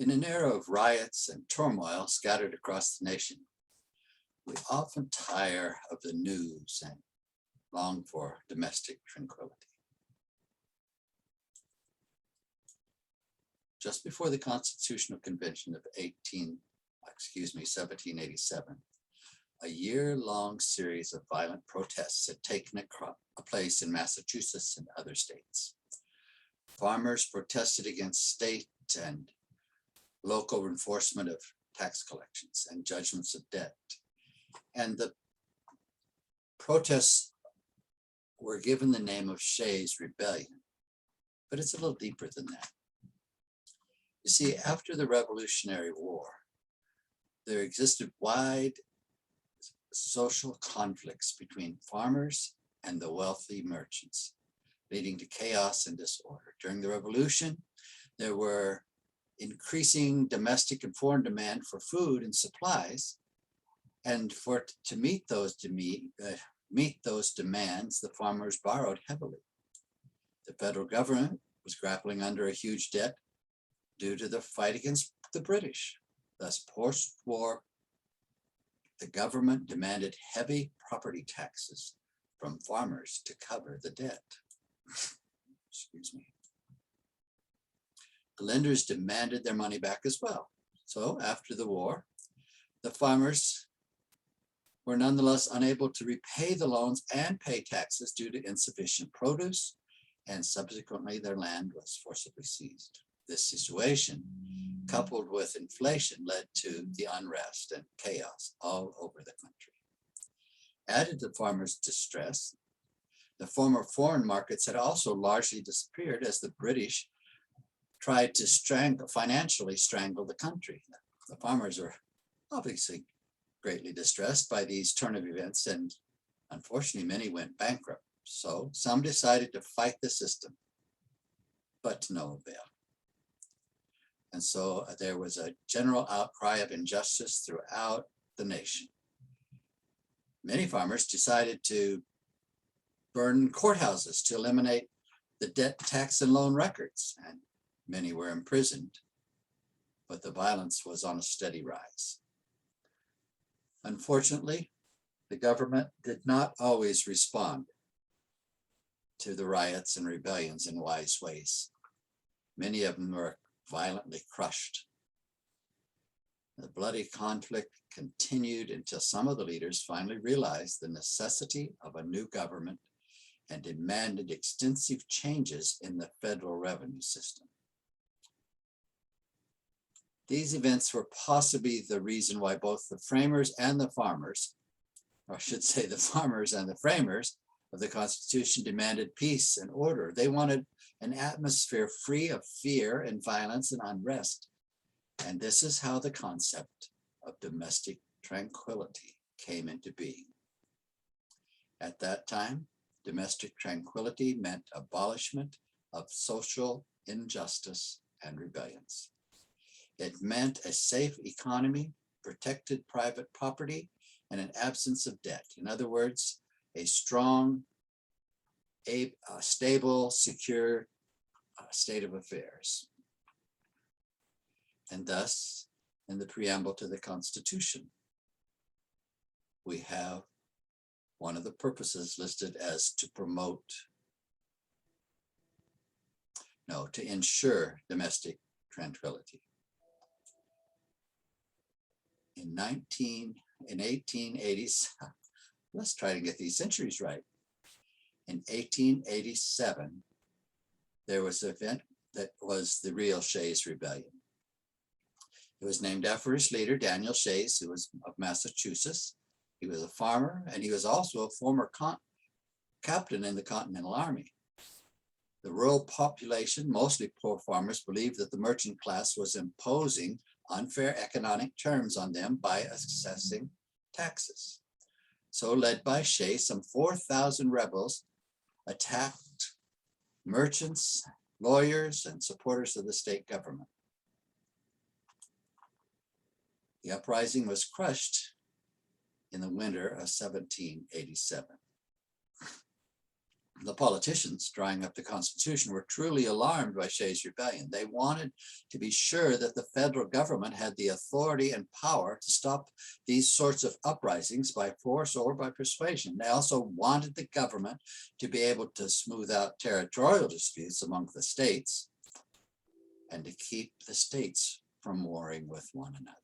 In an era of riots and turmoil scattered across the nation, we often tire of the news and long for domestic tranquility. Just before the Constitutional Convention of 1787, a year-long series of violent protests had taken a place in Massachusetts and other states. Farmers protested against state and local enforcement of tax collections and judgments of debt. And the protests were given the name of Shays' Rebellion, but it's a little deeper than that. You see, after the Revolutionary War, there existed wide social conflicts between farmers and the wealthy merchants, leading to chaos and disorder. During the Revolution, there were increasing domestic and foreign demand for food and supplies, and to meet those demands, the farmers borrowed heavily. The federal government was grappling under a huge debt due to the fight against the British. Thus, post-war, the government demanded heavy property taxes from farmers to cover the debt. Excuse me. The lenders demanded their money back as well. So after the war, the farmers were nonetheless unable to repay the loans and pay taxes due to insufficient produce, and subsequently their land was forcibly seized. This situation, coupled with inflation, led to the unrest and chaos all over the country. Added to farmers' distress, the former foreign markets had also largely disappeared as the British tried to financially strangle the country. The farmers were obviously greatly distressed by these turn of events, and unfortunately many went bankrupt. So some decided to fight the system, but to no avail. And so there was a general outcry of injustice throughout the nation. Many farmers decided to burn courthouses to eliminate the debt, tax, and loan records, and many were imprisoned, but the violence was on a steady rise. Unfortunately, the government did not always respond to the riots and rebellions in wise ways. Many of them were violently crushed. The bloody conflict continued until some of the leaders finally realized the necessity of a new government and demanded extensive changes in the federal revenue system. These events were possibly the reason why both the framers and the farmers, or I should say the farmers and the framers of the Constitution, demanded peace and order. They wanted an atmosphere free of fear and violence and unrest. And this is how the concept of domestic tranquility came into being. At that time, domestic tranquility meant abolishment of social injustice and rebellions. It meant a safe economy, protected private property, and an absence of debt. In other words, a strong, stable, secure state of affairs. And thus, in the preamble to the Constitution, we have one of the purposes listed as to ensure domestic tranquility. In 1880, let's try to get these centuries right. In 1887, there was an event that was the real Shays' Rebellion. It was named after its leader, Daniel Shays, who was of Massachusetts. He was a farmer, and he was also a former captain in the Continental Army. The rural population, mostly poor farmers, believed that the merchant class was imposing unfair economic terms on them by assessing taxes. So, led by Shays, some 4,000 rebels attacked merchants, lawyers, and supporters of the state government. The uprising was crushed in the winter of 1787. the politicians drawing up the Constitution were truly alarmed by Shays' rebellion. They wanted to be sure that the federal government had the authority and power to stop these sorts of uprisings by force or by persuasion. They also wanted the government to be able to smooth out territorial disputes among the states and to keep the states from warring with one another.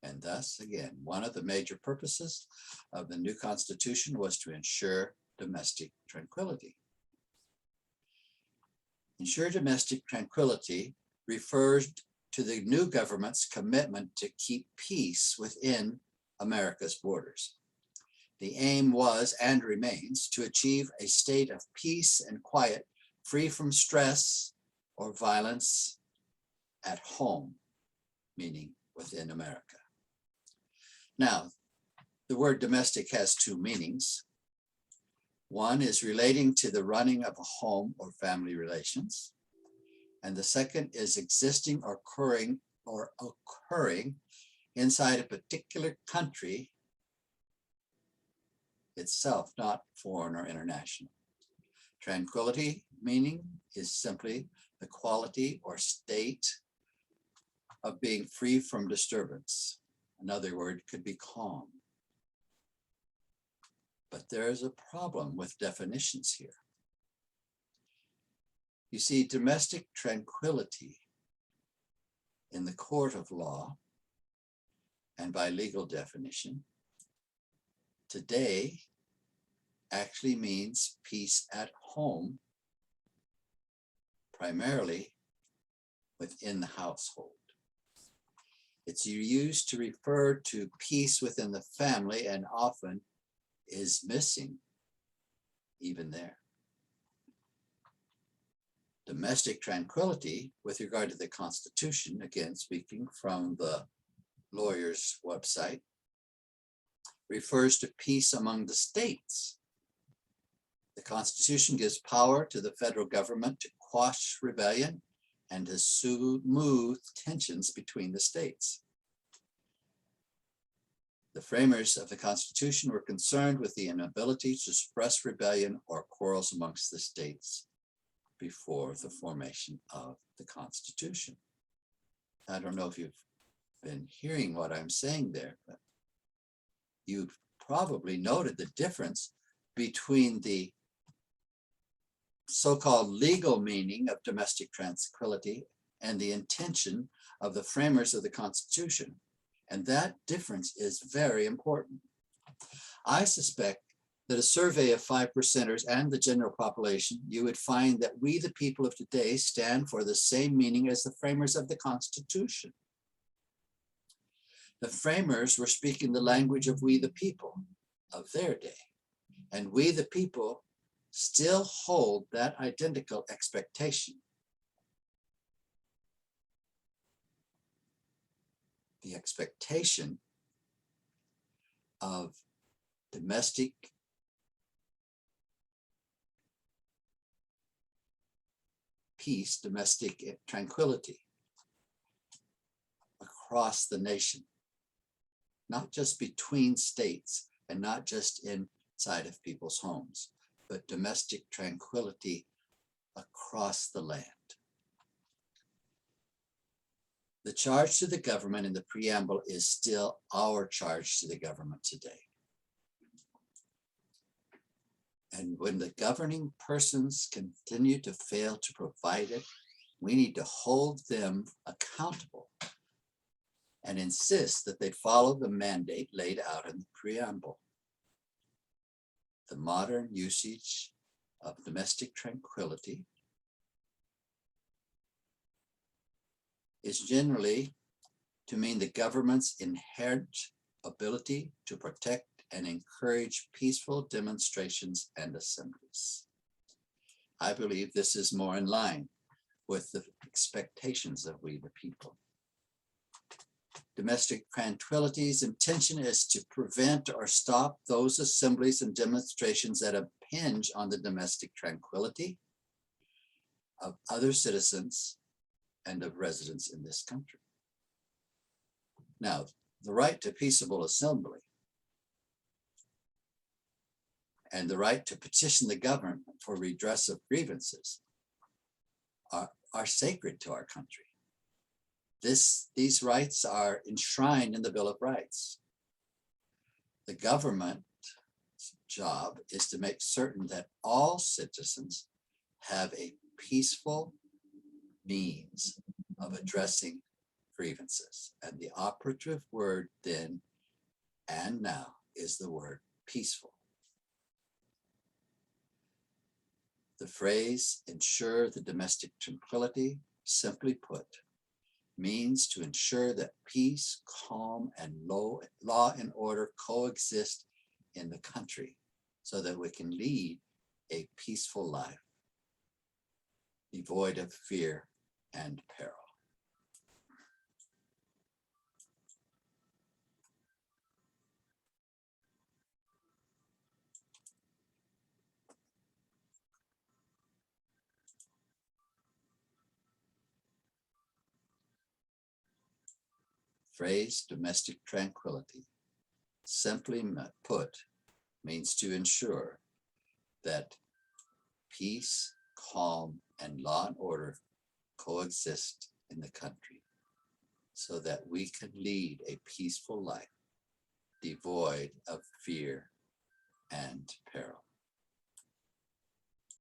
And thus, again, one of the major purposes of the new Constitution was to ensure domestic tranquility. Ensure domestic tranquility refers to the new government's commitment to keep peace within America's borders. The aim was and remains to achieve a state of peace and quiet, free from stress or violence at home, meaning within America. Now, the word domestic has two meanings. One is relating to the running of a home or family relations. And the second is existing or occurring inside a particular country itself, not foreign or international. Tranquility meaning is simply the quality or state of being free from disturbance. Another word could be calm. But there is a problem with definitions here. You see, domestic tranquility in the court of law and by legal definition today actually means peace at home, primarily within the household. It's used to refer to peace within the family and often is missing even there. Domestic tranquility with regard to the Constitution, again speaking from the lawyer's website, refers to peace among the states. The Constitution gives power to the federal government to quash rebellion and to smooth tensions between the states. The framers of the Constitution were concerned with the inability to suppress rebellion or quarrels amongst the states before the formation of the Constitution. I don't know if you've been hearing what I'm saying there, but you've probably noted the difference between the so-called legal meaning of domestic tranquility and the intention of the framers of the Constitution. And that difference is very important. I suspect that a survey of 5%ers and the general population, you would find that we, the people of today, stand for the same meaning as the framers of the Constitution. The framers were speaking the language of we, the people of their day. And we, the people, still hold that identical expectation. The expectation of domestic peace, domestic tranquility across the nation, not just between states and not just inside of people's homes, but domestic tranquility across the land. The charge to the government in the preamble is still our charge to the government today. And when the governing persons continue to fail to provide it, we need to hold them accountable and insist that they follow the mandate laid out in the preamble. The modern usage of domestic tranquility is generally to mean the government's inherent ability to protect and encourage peaceful demonstrations and assemblies. I believe this is more in line with the expectations of we the people. Domestic tranquility's intention is to prevent or stop those assemblies and demonstrations that impinge on the domestic tranquility of other citizens and of residents in this country. Now, the right to peaceable assembly and the right to petition the government for redress of grievances are sacred to our country. These rights are enshrined in the Bill of Rights. The government's job is to make certain that all citizens have a peaceful means of addressing grievances. And the operative word then and now is the word peaceful. The phrase ensure the domestic tranquility, simply put, means to ensure that peace, calm, and law and order coexist in the country so that we can lead a peaceful life, devoid of fear and peril. Phrase domestic tranquility, simply put, means to ensure that peace, calm, and law and order coexist in the country so that we can lead a peaceful life devoid of fear and peril.